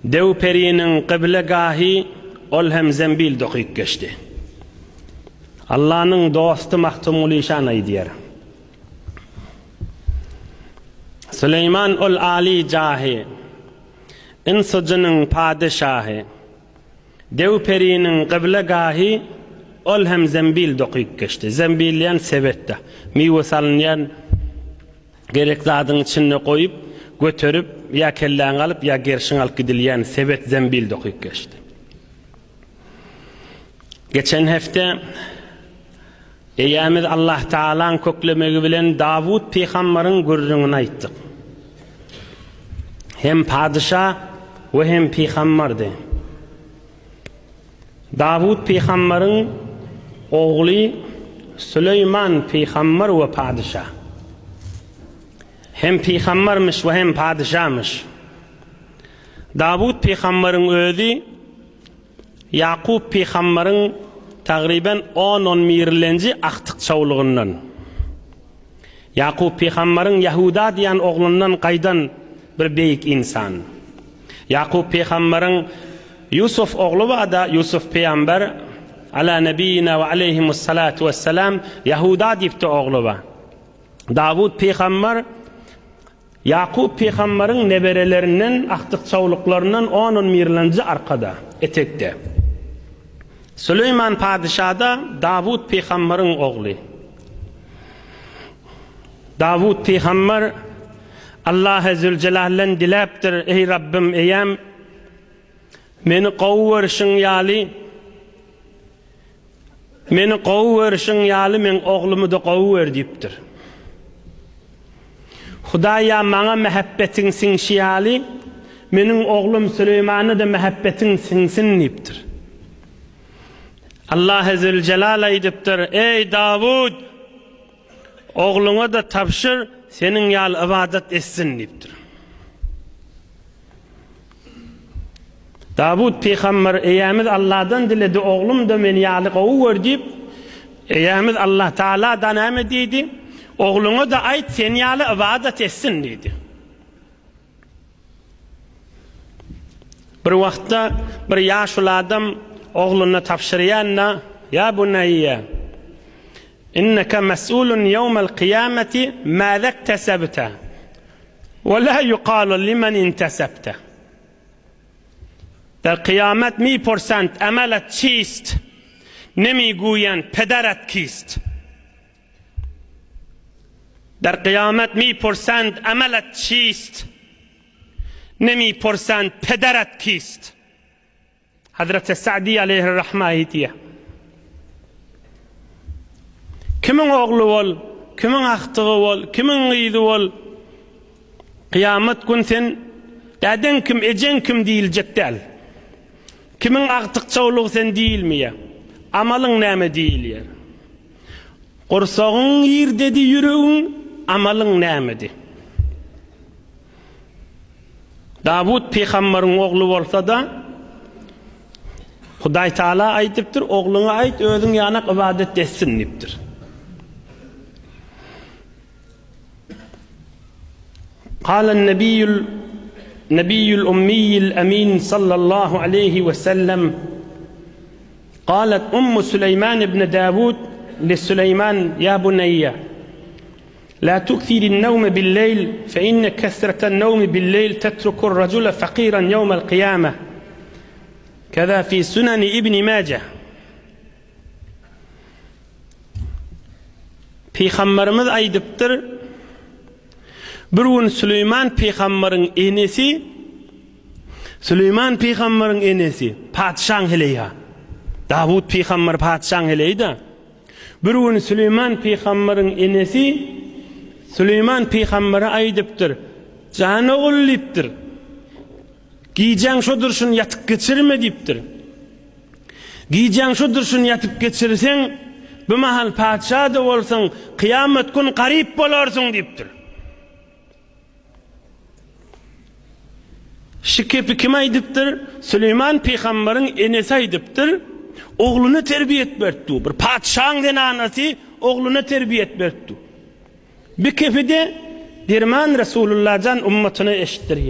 Dev perinin kıblegahi ol hem zembil dokuyup geçti. Allah'ın dostu Mahtumul İşan aydiyer. Süleyman ol Ali cahi, insıcının padişahı, dev perinin kıblegahi ol hem zembil dokuyup geçti. Zembilyen sebette, meyve salınyan gerek zadın içine koyup götürüp ya kelleğin alıp ya gerşin alıp gidilyen sebet zembil dokuyup geçti. Geçen hafta Eyyamiz Allah Teala'nın köklemegi bilen Davud peygamberin gurrunu ayttık. Hem padişah ve hem peygamberdi. Davud peygamberin oğlu Süleyman peygamber ve padişah. Hem peygambermiş ve hem padişahmış. Davud peygamberin özü Yakup peygamberin takriben 10 mirlenci aktık çavluğundan. Yakup peygamberin Yahuda diyen oğlundan kaydan bir beyik insan. Yakup peygamberin Yusuf oğlu var da Yusuf peygamber ala nebiyina ve aleyhimussalatu vesselam Yahuda dipti oğlu var. Davud peygamber Yakup peygamberin neberelerinden aktık çavluklarından 10 mirlenci arkada etekte. Süleyman padişah da Davud peygamberin oğlu. Davud peygamber Allah Zülcelal'den dileptir, ey Rabbim eyem meni qovverşin yali men oğlumu da qovver deyiptir. Hudaya bana muhabbetin sinşiyali menin oğlum Süleyman'ı da muhabbetin sinsin deyiptir. Allah Zülcelal aydıptır, ey Davud oğluna da tapşır senin yal ibadet etsin deyiptir. Davud peygamber eyyamiz Allah'dan diledi oğlum da meni yalı qovver deyip eyyamiz Allah Teala'dan emediydi oğluna da ait sen yalı ibadet etsin dedi. Bir vakta bir yaşlı adam oğluna tapşırıyanna ya bunayya inneke mes'ulun yevmel kıyameti mâze iktesebte ve la yuqalu limen intesebte. Der kıyamet 1% emelet çist nemi guyen pederet kist. Der kıyamet 1% emelet çist nemi % pederet kist. Hazreti Sa'di aleyhirrahmâ ayetiye. Kimin oğlu ol, kimin aktığı ol, kimin iyidi ol, kıyamet gün sen eden kim, ecen kim deyilecek del. Kimin aktık çoğuluğu sen değil mi ya? Amalın neyme değil ya? Kursağın yer dedi yüreğin, amalın neymedi? Davud peygamberin oğlu olsa da Huday Teala aytıptır, oğluna ait özün yanak ibadet etsin deyiptir. Kâlen nebiyyül ummiyil emin sallallahu aleyhi ve sellem قالت أم سليمان بن داود لسليمان يا بني لا تكثر النوم بالليل فإن كثرة النوم بالليل تترك الرجل فقيرا يوم القيامة كذا في سنن ابن ماجه. Peygamberimiz aydıptır bir gün Süleyman peygamberin enesi padişahın heleya Davud peygamber padişahın heleydi. Bir gün Süleyman peygamberin enesi Süleyman peygambere aydıptır canı oğliptir giyeceğin şudur şunu yatıp geçirme deyiptir. Giyeceğin şudur şunu yatıp geçirsen bu mahal padişah da olsan kıyamet gün garip bolarsın deyiptir. Şikepi kim aydıptır? Süleyman peygamberin enesi aydıptır. Oğlunu terbiyet berdi. Bir padişahın den anası oğlunu terbiyet berdi. Bir kefide Dirman Resulullah'dan ümmetine eşittiriyor.